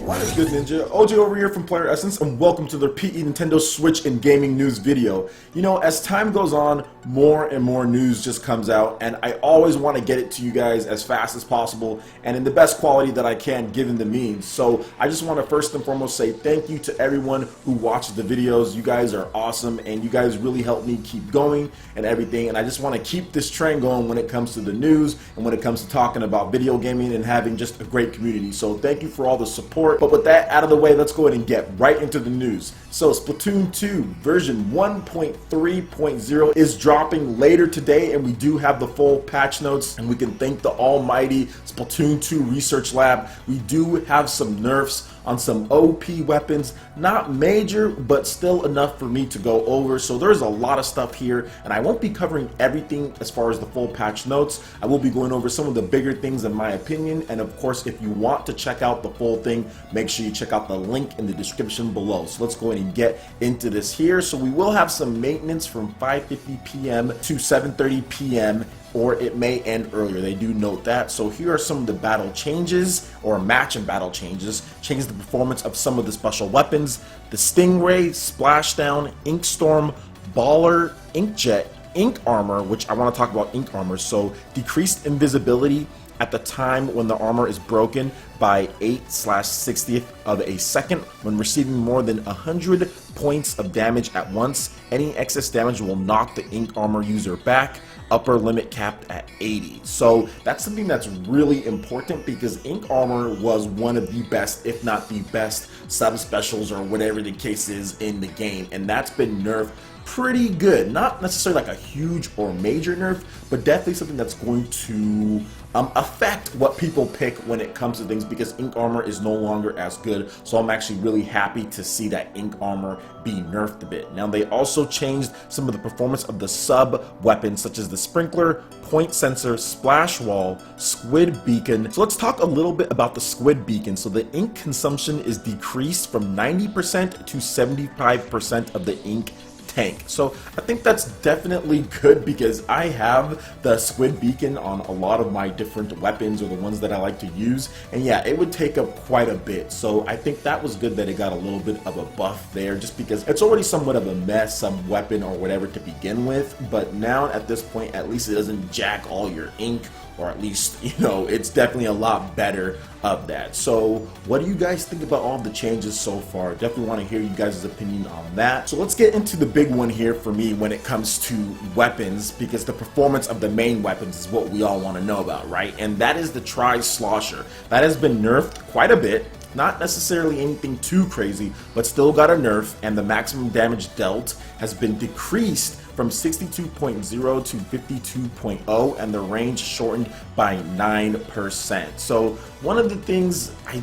What is good, Ninja? OJ over here from PlayerEssence, and welcome to the PE Nintendo Switch and Gaming News video. You know, as time goes on, more and more news just comes out, and I always want to get it to you guys as fast as possible and in the best quality that I can given the means. So I just want to first and foremost say thank you to everyone who watches the videos. You guys are awesome, and you guys really help me keep going and everything, and I just want to keep this trend going when it comes to the news and when it comes to talking about video gaming and having just a great community. So thank you for all the support. But with that out of the way, let's go ahead and get right into the news. So Splatoon 2 version 1.3.0 is dropping later today, and we do have the full patch notes, and we can thank the almighty Splatoon 2 research lab. We do have some nerfs on some OP weapons, not major, but still enough for me to go over. So there's a lot of stuff here, and I won't be covering everything as far as the full patch notes. I will be going over some of the bigger things in my opinion, and of course, if you want to check out the full thing, make sure you check out the link in the description below. So let's go ahead and get into this here. So we will have some maintenance from 5:50 p.m. to 7:30 p.m. or it may end earlier. They do note that. So here are some of the battle changes, or match and battle changes. Change the performance of some of the special weapons. The Stingray, Splashdown, Ink Storm, Baller, Inkjet, Ink Armor, which I want to talk about Ink Armor. So decreased invisibility at the time when the armor is broken by 8/60th of a second. When receiving more than 100 points of damage at once, any excess damage will knock the Ink Armor user back. Upper limit capped at 80. So that's something that's really important, because Ink Armor was one of the best, if not the best, sub-specials or whatever the case is in the game, and that's been nerfed pretty good. Not necessarily like a huge or major nerf, but definitely something that's going to affect what people pick when it comes to things, because Ink Armor is no longer as good. So I'm actually really happy to see that Ink Armor be nerfed a bit. Now they also changed some of the performance of the sub weapons, such as the Sprinkler, Point Sensor, Splash Wall, Squid Beacon. So let's talk a little bit about the Squid Beacon. So the ink consumption is decreased from 90% to 75% of the ink tank. So I think that's definitely good, because I have the Squid Beacon on a lot of my different weapons, or the ones that I like to use, and yeah, it would take up quite a bit. So I think that was good that it got a little bit of a buff there, just because it's already somewhat of a mess, some weapon or whatever to begin with, but now at this point, at least it doesn't jack all your ink, or at least, you know, it's definitely a lot better of that. So what do you guys think about all the changes so far? Definitely want to hear you guys' opinion on that. So let's get into the big one here for me when it comes to weapons, because the performance of the main weapons is what we all want to know about, right? And that is the Tri-Slosher. That has been nerfed quite a bit. Not necessarily anything too crazy, but still got a nerf, and the maximum damage dealt has been decreased from 62.0 to 52.0, and the range shortened by 9%. So one of the things I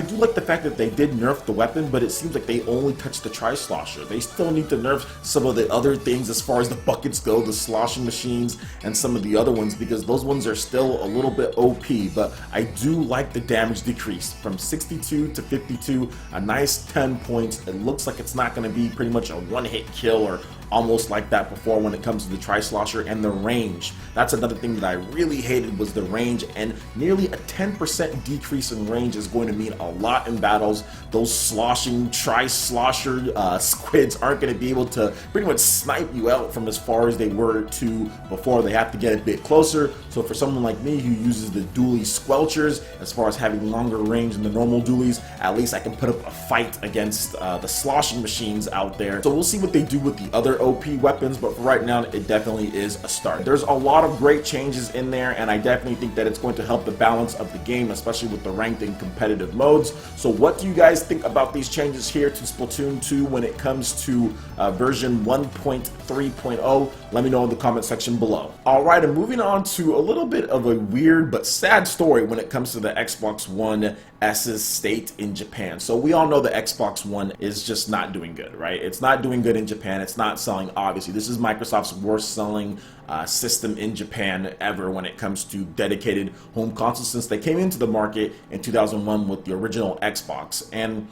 do like the fact that they did nerf the weapon, but it seems like they only touched the Tri-Slosher. They still need to nerf some of the other things as far as the buckets go, the sloshing machines, and some of the other ones, because those ones are still a little bit OP. But I do like the damage decrease from 62 to 52, a nice 10 points. It looks like it's not going to be pretty much a one-hit kill, or almost like that before when it comes to the Tri-Slosher. And the range, that's another thing that I really hated, was the range, and nearly a 10% decrease in range is going to mean a lot in battles. Those sloshing Tri-Slosher squids aren't going to be able to pretty much snipe you out from as far as they were to before. They have to get a bit closer. So for someone like me who uses the dually squelchers, as far as having longer range than the normal dualies, at least I can put up a fight against the sloshing machines out there. So we'll see what they do with the other OP weapons, but for right now, it definitely is a start. There's a lot of great changes in there, and I definitely think that it's going to help the balance of the game, especially with the ranked and competitive modes. So what do you guys think about these changes here to Splatoon 2 when it comes to version 1.3.0? Let me know in the comment section below. Alright, and moving on to a little bit of a weird but sad story when it comes to the Xbox One S's state in Japan. So we all know the Xbox One is just not doing good, right? It's not doing good in Japan. It's not selling, obviously. This is Microsoft's worst selling system in Japan ever when it comes to dedicated home consoles, since they came into the market in 2001 with the original Xbox. And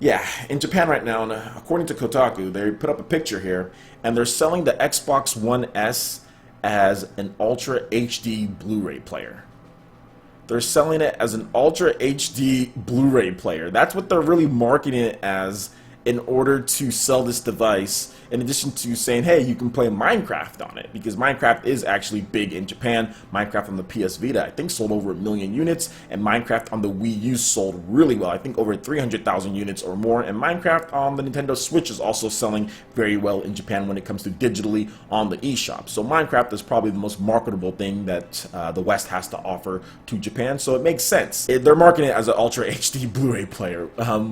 yeah, in Japan right now, and according to Kotaku, they put up a picture here, and they're selling the Xbox One S as an Ultra HD Blu-ray player. they're selling it as an Ultra HD Blu-ray player. That's what they're really marketing it as in order to sell this device, in addition to saying, hey, you can play Minecraft on it, because Minecraft is actually big in Japan. Minecraft on the PS Vita, I think, sold over 1 million units, and Minecraft on the Wii U sold really well. I think over 300,000 units or more, and Minecraft on the Nintendo Switch is also selling very well in Japan when it comes to digitally on the eShop. So Minecraft is probably the most marketable thing that the West has to offer to Japan, so it makes sense. They're marketing it as an Ultra HD Blu-ray player,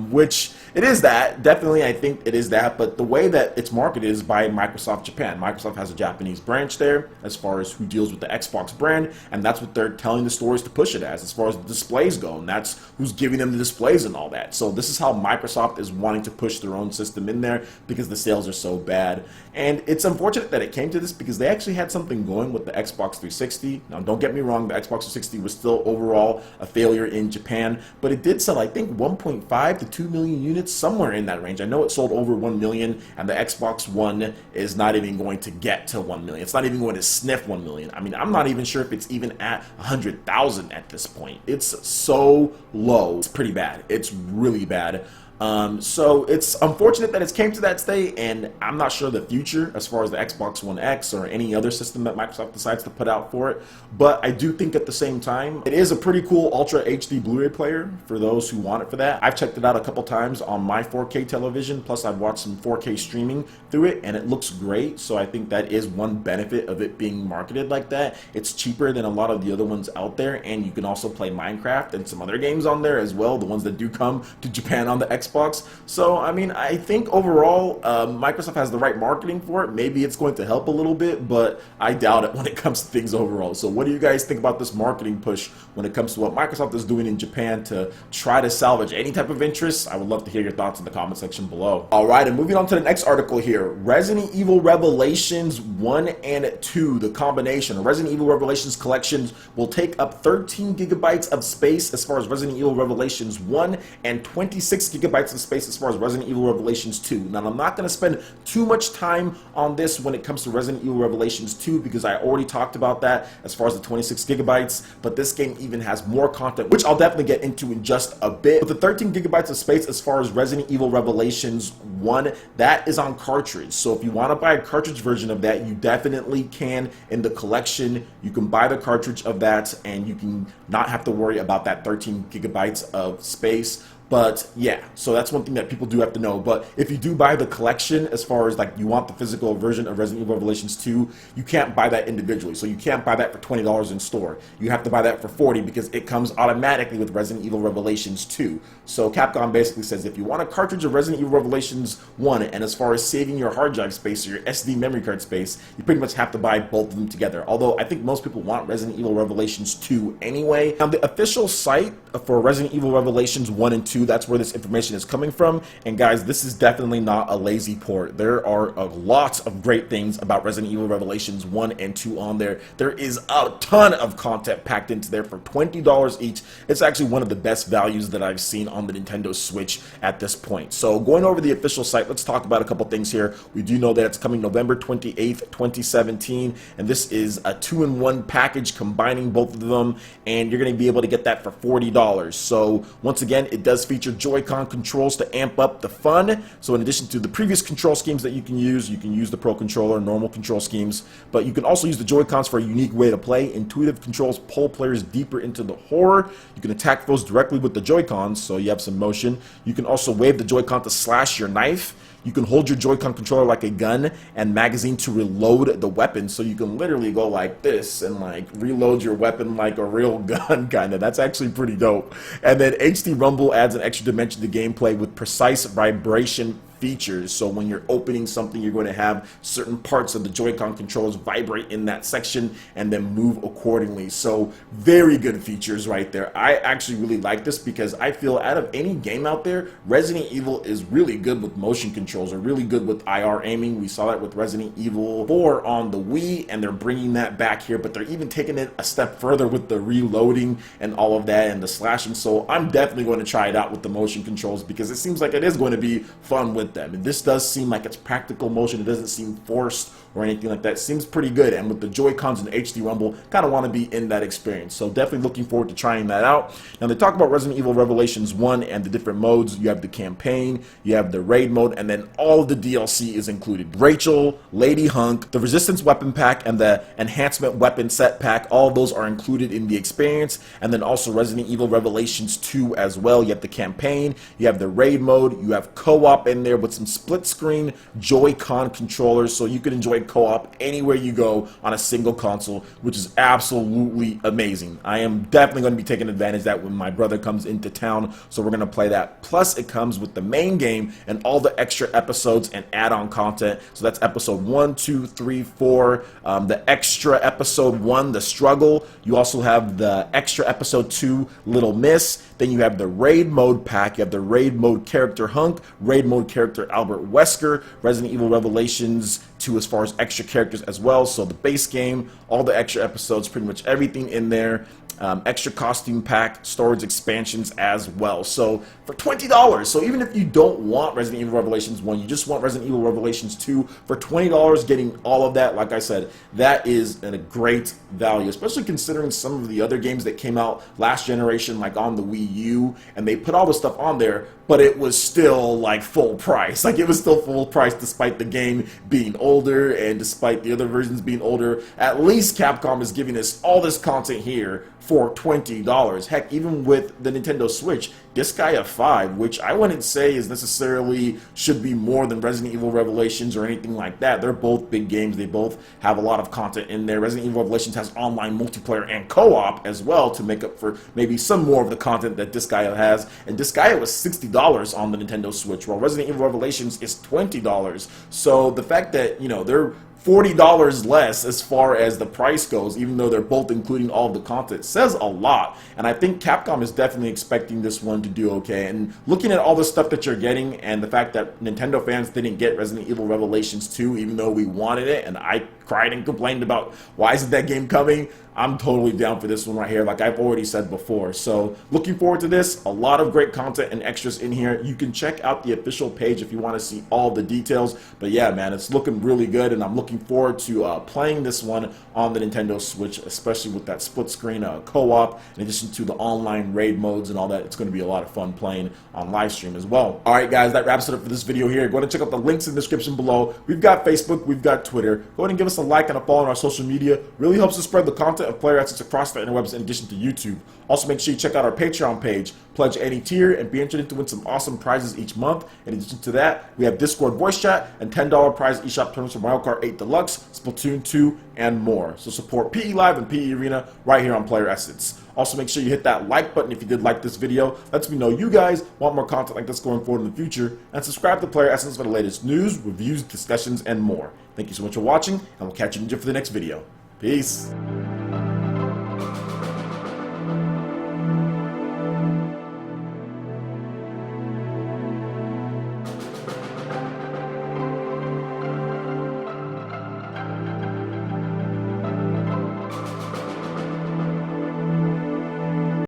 which it is that, definitely. I think it is that, but the way that it's marketed is by Microsoft Japan. Microsoft has a Japanese branch there as far as who deals with the Xbox brand, and that's what they're telling the stores to push it as far as the displays go, and that's who's giving them the displays and all that. So this is how Microsoft is wanting to push their own system in there because the sales are so bad. And it's unfortunate that it came to this because they actually had something going with the Xbox 360. Now, don't get me wrong, the Xbox 360 was still overall a failure in Japan, but it did sell, I think, 1.5 to 2 million units, somewhere in that range. I know it sold over 1 million, and the Xbox One is not even going to get to 1 million. It's not even going to sniff 1 million. I mean, I'm not even sure if it's even at 100,000 at this point. It's so low. It's pretty bad. It's really bad. So it's unfortunate that it came to that state, and I'm not sure the future as far as the Xbox One X or any other system that Microsoft decides to put out for it, but I do think at the same time it is a pretty cool Ultra HD Blu-ray player for those who want it for that. I've checked it out a couple times on my 4K television, plus I've watched some 4K streaming through it, and it looks great. So I think that is one benefit of it being marketed like that. It's cheaper than a lot of the other ones out there, and you can also play Minecraft and some other games on there as well, the ones that do come to Japan on the Xbox. So, I mean, I think overall, Microsoft has the right marketing for it. Maybe it's going to help a little bit, but I doubt it when it comes to things overall. So what do you guys think about this marketing push when it comes to what Microsoft is doing in Japan to try to salvage any type of interest? I would love to hear your thoughts in the comment section below. All right, and moving on to the next article here. Resident Evil Revelations 1 and 2, the combination. Resident Evil Revelations collections will take up 13 gigabytes of space as far as Resident Evil Revelations 1 and 26 gigabytes of space as far as Resident Evil Revelations 2. Now, I'm not going to spend too much time on this when it comes to Resident Evil Revelations 2 because I already talked about that as far as the 26 gigabytes, but this game even has more content, which I'll definitely get into in just a bit. But the 13 gigabytes of space as far as Resident Evil Revelations 1, that is on cartridge. So if you want to buy a cartridge version of that, you definitely can in the collection. You can buy the cartridge of that, and you can not have to worry about that 13 gigabytes of space. But yeah, so that's one thing that people do have to know. But if you do buy the collection, as far as like you want the physical version of Resident Evil Revelations 2, you can't buy that individually. So you can't buy that for $20 in store. You have to buy that for $40 because it comes automatically with Resident Evil Revelations 2. So Capcom basically says if you want a cartridge of Resident Evil Revelations 1, and as far as saving your hard drive space or your SD memory card space, you pretty much have to buy both of them together. Although I think most people want Resident Evil Revelations 2 anyway. Now, the official site for Resident Evil Revelations 1 and 2, that's where this information is coming from. And guys, this is definitely not a lazy port. There are a lot of great things about Resident Evil Revelations 1 and 2 on there. There is a ton of content packed into there for $20 each. It's actually one of the best values that I've seen on the Nintendo Switch at this point. So going over the official site, let's talk about a couple things here. We do know that it's coming November 28th, 2017, and this is a 2-in-1 package combining both of them, and you're going to be able to get that for $40. So once again, it does feature Joy-Con controls to amp up the fun. So in addition to the previous control schemes that you can use the Pro Controller, normal control schemes, but you can also use the Joy-Cons for a unique way to play. Intuitive controls pull players deeper into the horror. You can attack foes directly with the Joy-Cons, so you have some motion. You can also wave the Joy-Con to slash your knife. You can hold your Joy-Con controller like a gun and magazine to reload the weapon, so you can literally go like this and like reload your weapon like a real gun kind of. That's actually pretty dope. And then HD Rumble adds an extra dimension to gameplay with precise vibration features. So when you're opening something, you're going to have certain parts of the Joy-Con controllers vibrate in that section and then move accordingly. So very good features right there. I actually really like this because I feel out of any game out there, Resident Evil is really good with motion controls, or really good with IR aiming. We saw that with Resident Evil 4 on the Wii, and they're bringing that back here, but they're even taking it a step further with the reloading and all of that and the slashing. So I'm definitely going to try it out with the motion controls because it seems like it is going to be fun with them. And this does seem like it's practical motion. It doesn't seem forced or anything like that. Seems pretty good, and with the Joy-Cons and HD Rumble, kind of want to be in that experience. So definitely looking forward to trying that out. Now they talk about Resident Evil Revelations 1 and the different modes. You have the campaign, you have the raid mode, and then all of the DLC is included. Rachel, Lady Hunk, the Resistance weapon pack, and the enhancement weapon set pack, all of those are included in the experience. And then also Resident Evil Revelations 2 as well. You have the campaign, you have the raid mode, you have co-op in there with some split screen Joy-Con controllers, so you can enjoy co-op anywhere you go on a single console, which is absolutely amazing. I am definitely going to be taking advantage of that when my brother comes into town, so we're going to play that. Plus it comes with the main game and all the extra episodes and add-on content. So that's episode 1, 2, 3, 4, the extra episode 1, The Struggle. You also have the extra episode 2, Little Miss. Then you have the raid mode pack. You have the raid mode character Hunk, raid mode character Albert Wesker, Resident Evil Revelations 2 as far as extra characters as well. So the base game, all the extra episodes, pretty much everything in there. Extra costume pack, storage expansions as well. So for $20, so even if you don't want Resident Evil Revelations 1, you just want Resident Evil Revelations 2, for $20 getting all of that, like I said, that is a great value, especially considering some of the other games that came out last generation, like on the Wii U, and they put all the stuff on there, but it was still like full price. Like it was still full price despite the game being older and despite the other versions being older. At least Capcom is giving us all this content here for $20. Heck, even with the Nintendo Switch, Disgaea 5, which I wouldn't say is necessarily should be more than Resident Evil Revelations or anything like that. They're both big games. They both have a lot of content in there. Resident Evil Revelations has online multiplayer and co-op as well to make up for maybe some more of the content that Disgaea has. And Disgaea was $60 on the Nintendo Switch, while Resident Evil Revelations is $20. So the fact that, you know, they're $40 less as far as the price goes, even though they're both including all of the content, says a lot. And I think Capcom is definitely expecting this one to do okay. And looking at all the stuff that you're getting and the fact that Nintendo fans didn't get Resident Evil Revelations 2, even though we wanted it, and I cried and complained about why isn't that game coming, I'm totally down for this one right here, like I've already said before. So looking forward to this. A lot of great content and extras in here. You can check out the official page if you want to see all the details. But yeah, man, it's looking really good, and I'm looking forward to playing this one on the Nintendo Switch, especially with that split screen co-op, in addition to the online raid modes and all that. It's going to be a lot of fun playing on live stream as well. All right, guys, that wraps it up for this video here. Go ahead and check out the links in the description below. We've got Facebook, we've got Twitter. Go ahead and give us a like and a follow on our social media. Really helps us spread the content of PlayerEssence across the interwebs in addition to YouTube. Also, make sure you check out our Patreon page, pledge any tier, and be entered to win some awesome prizes each month. In addition to that, we have Discord voice chat and $10 prize eShop tournaments for Mario Kart 8 Deluxe, Splatoon 2, and more. So support PE Live and PE Arena right here on PlayerEssence. Also, make sure you hit that like button if you did like this video. Lets me know you guys want more content like this going forward in the future. And subscribe to PlayerEssence for the latest news, reviews, discussions, and more. Thank you so much for watching, and we'll catch you for the next video. Peace.